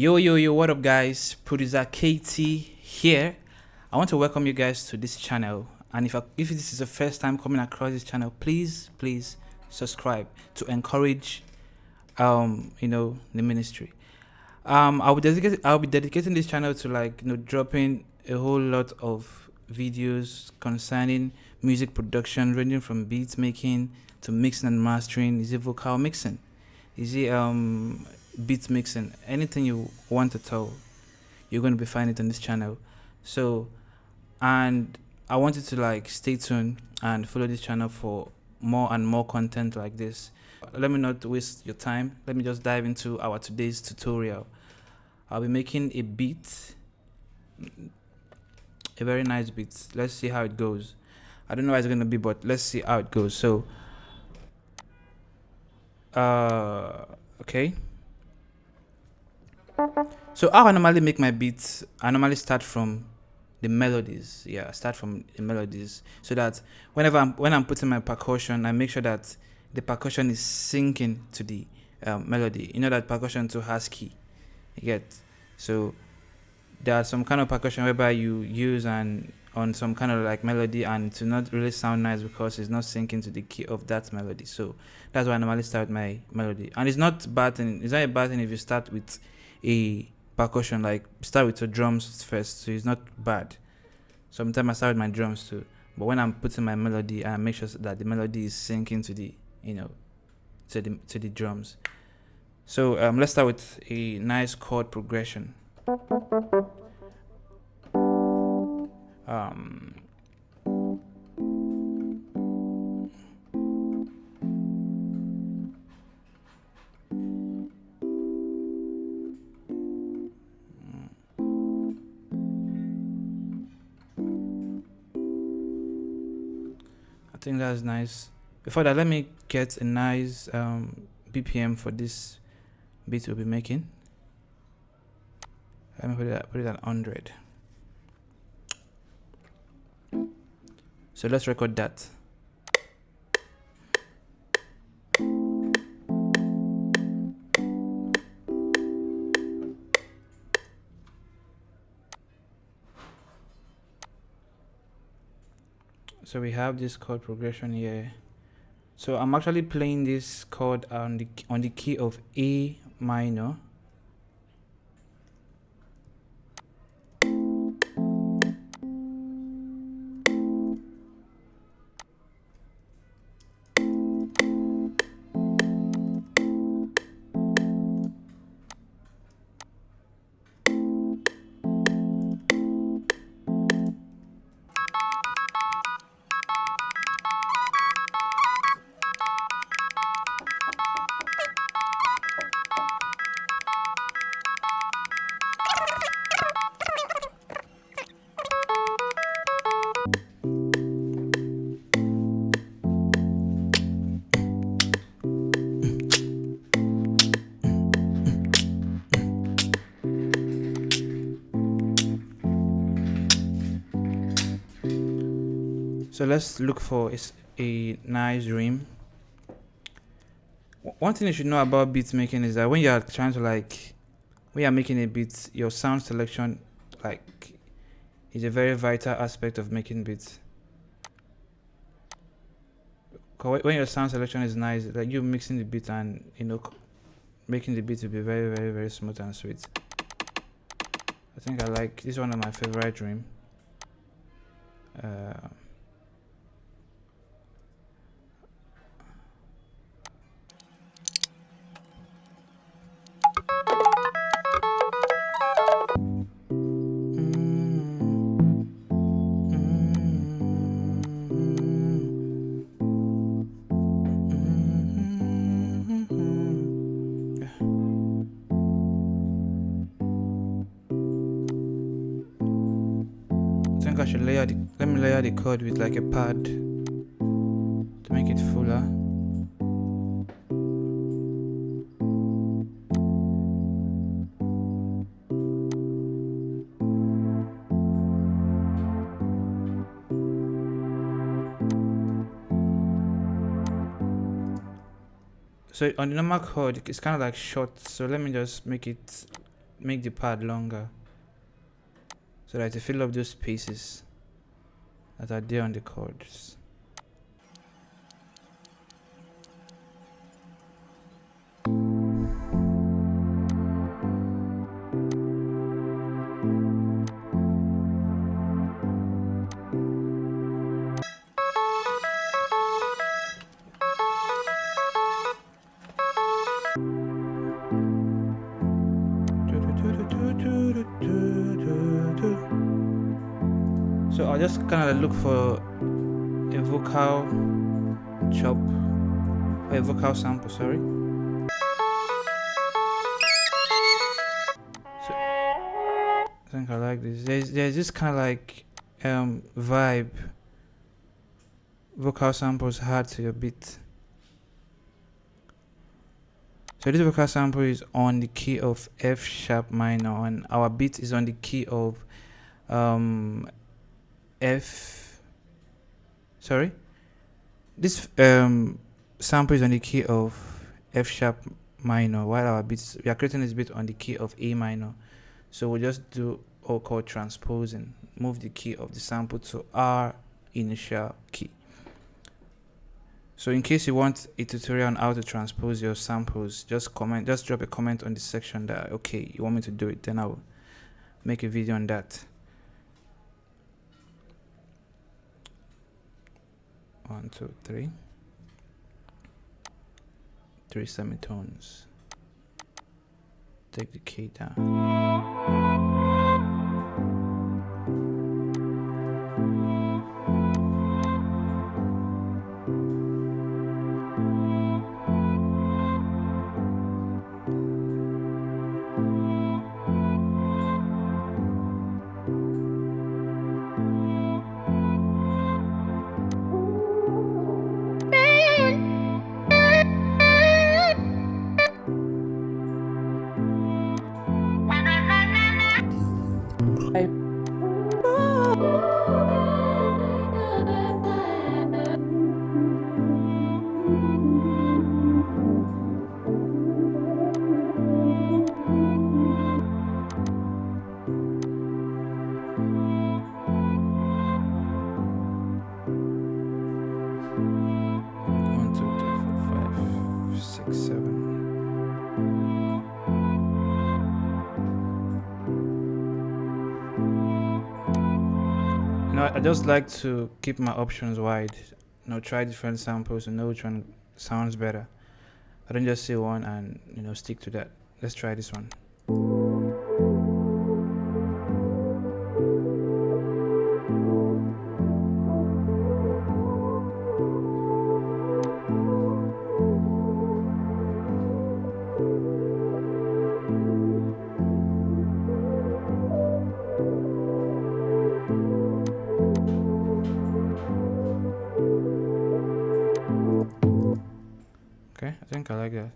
Yo, what up, guys? Producer KT here. I want to welcome you guys to this channel. And if this is the first time coming across this channel, please subscribe to encourage the ministry. I'll be dedicating this channel to dropping a whole lot of videos concerning music production, ranging from beat making to mixing and mastering. Is it vocal mixing? Is it beat mixing? Anything you want to tell, you're going to be finding it on this channel. So, and I want you to stay tuned and follow this channel for more and more content like this. Let me not waste your time. Let me just dive into our today's tutorial. I'll be making a beat, a very nice beat. Let's see how it goes. I don't know how it's going to be, but let's see how it goes. So, okay. So how I normally make my beats, I normally start from the melodies. Yeah, I start from the melodies so that when I'm putting my percussion, I make sure that the percussion is syncing to the melody. You know that percussion to has key. You get. So there are some kind of percussion whereby you use on some kind of like melody and to not really sound nice because it's not syncing to the key of that melody. So that's why I normally start with my melody. And it's not bad thing. It's not a bad thing if you start with a percussion, like start with your drums first. So it's not bad. Sometimes I start with my drums too. But when I'm putting my melody, I make sure that the melody is syncing to the to the drums. So let's start with a nice chord progression. I think that's nice. Before that, let me get a nice BPM for this beat we'll be making. Let me put it at 100. So let's record that. So we have this chord progression here. So I'm actually playing this chord on the key of A minor. So let's look for a nice rim. One thing you should know about beat making is that when you are trying to when you're making a beat, your sound selection is a very vital aspect of making beats. When your sound selection is nice, like you mixing the beat and making the beat to be very, very, very smooth and sweet. I think I like this, one of my favorite rim. I think I should let me layer the chord with like a pad to make it fuller. So on the normal chord, it's kind of like short. So let me just make it make the pad longer so that to fill up those spaces that are there on the chords. So I'll just kind of look for a vocal chop, or a vocal sample, sorry. So I think I like this. There's this kind of like vibe vocal samples add to your beat. So this vocal sample is on the key of F sharp minor, and our beat is on the key of F. Sorry, this sample is on the key of F sharp minor, while our beats, we are creating this beat on the key of A minor. So we'll just do all called transposing, move the key of the sample to our initial key. So in case you want a tutorial on how to transpose your samples, just drop a comment on the section that okay, you want me to do it, then I'll make a video on that. 1, 2, 3. 3 semitones. Take the key down. I just like to keep my options wide. Try different samples and know which one sounds better. I don't just say one and stick to that. Let's try this one. Okay, I think I like that.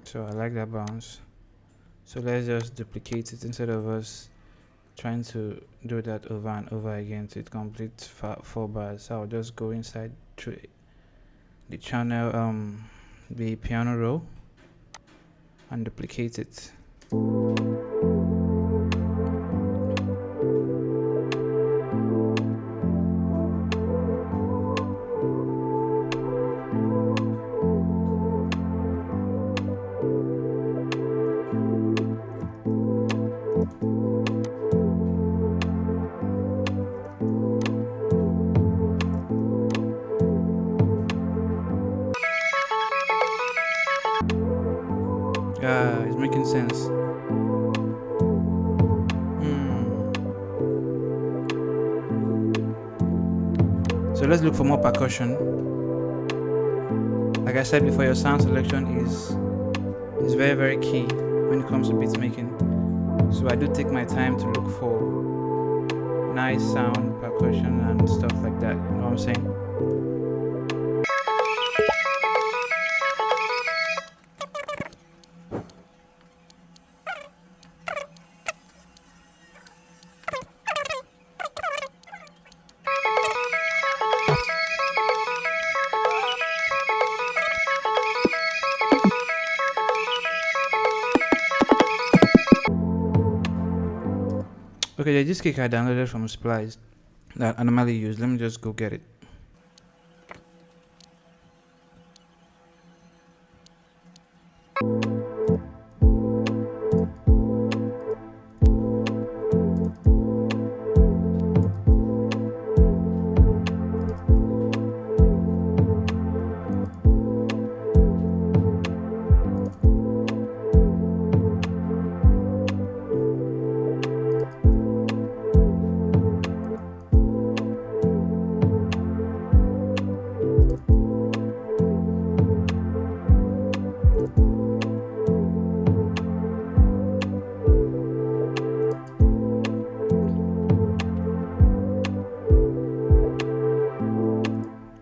So I like that bounce. So let's just duplicate it instead of us trying to do that over and over again to complete 4 bars. So I'll just go inside through the channel, the piano roll, and duplicate it. Yeah, it's making sense. So let's look for more percussion. Like I said before, your sound selection is very, very key when it comes to beat making. So I do take my time to look for nice sound, percussion and stuff like that. You know what I'm saying? Okay, there's this kick I downloaded from Splice that I normally use. Let me just go get it.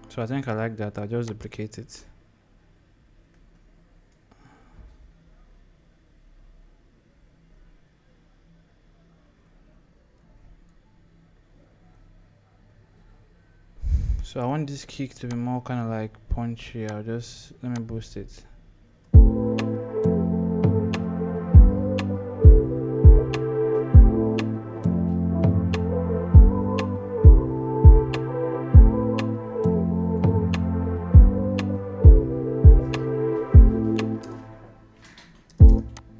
So I think I like that. I'll just duplicate it. So I want this kick to be more kind of like punchy. I'll just, let me boost it.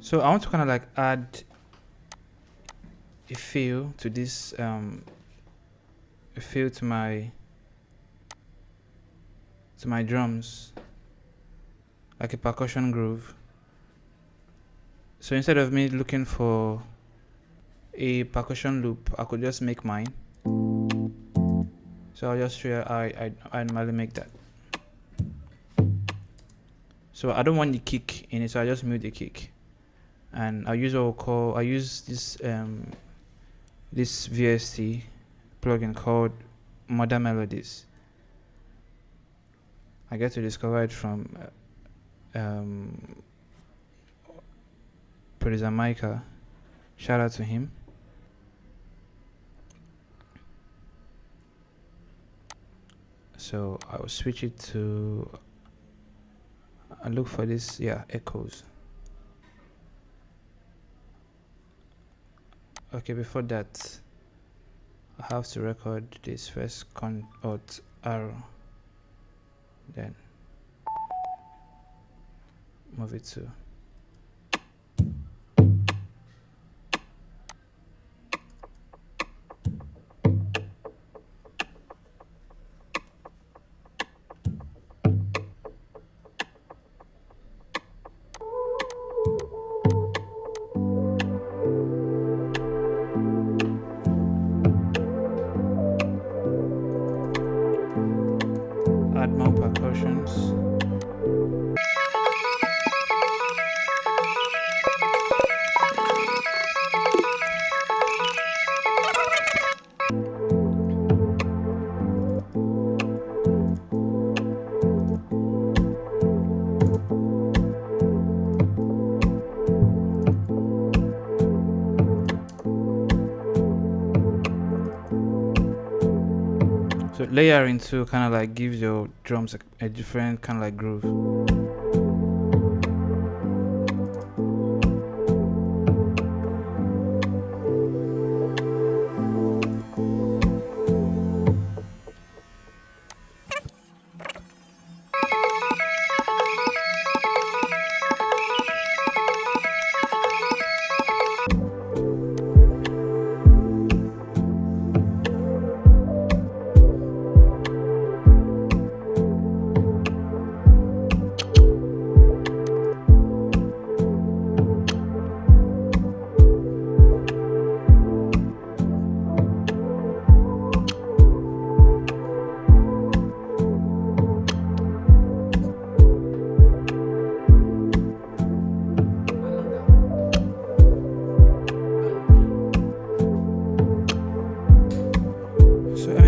So I want to kind of like add a feel to this, a feel to my drums, like a percussion groove. So instead of me looking for a percussion loop, I could just make mine. So I'll just show you how I normally make that. So I don't want the kick in it, so I just mute the kick. And I use this this VST plugin called Melodies. I get to discover it from producer Micah. Shout out to him. So I will switch it to, I look for this, echoes. Okay, before that, I have to record this first Alt arrow, then move it to add more percussions. So layering too kind of like gives your drums a different kind of like groove.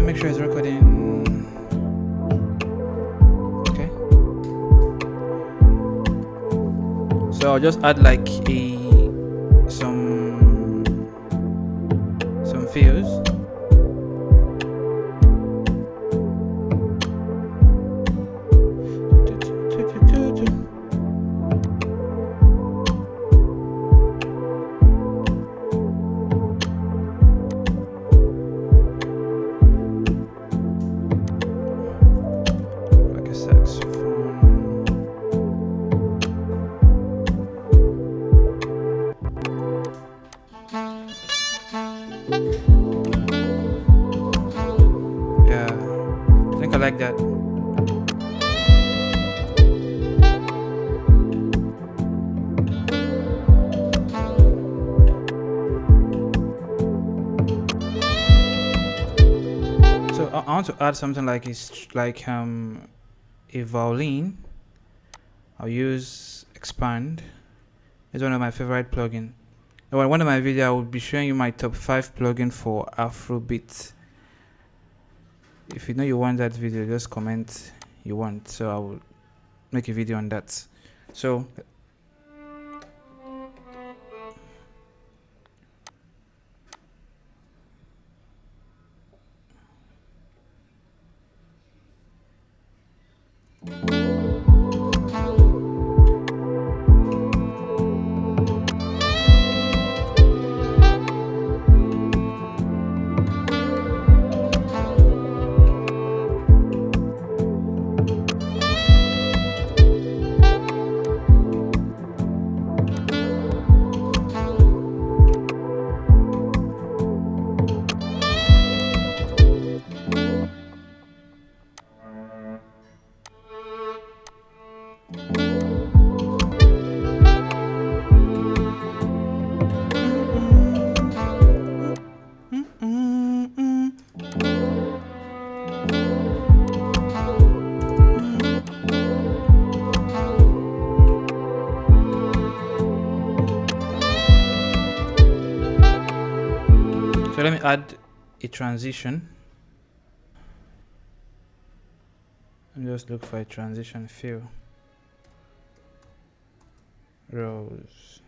Make sure it's recording. Okay. So I'll just add like some fills. Yeah, I think I like that. So I want to add something like a violin. I'll use expand. It's one of my favorite plugin. In one of my videos, I will be showing you my top 5 plugin for Afrobeat. If you know you want that video, just comment you want. So I will make a video on that. So let me add a transition. And just look for a transition fill. Rose.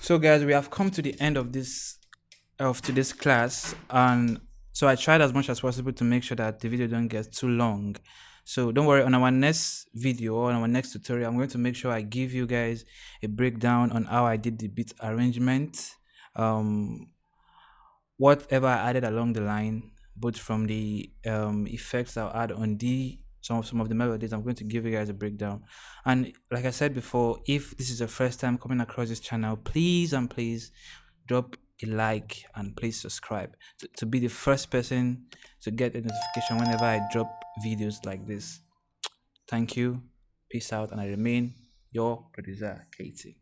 So guys, we have come to the end of today's class, and so I tried as much as possible to make sure that the video don't get too long. So don't worry, on our next video or on our next tutorial, I'm going to make sure I give you guys a breakdown on how I did the beat arrangement, whatever I added along the line, both from the effects I'll add on some of the melodies. I'm going to give you guys a breakdown. And like I said before, if this is your first time coming across this channel, please and please drop a like and please subscribe to be the first person to get a notification whenever I drop videos like this. Thank you, peace out, and I remain your producer, Katie.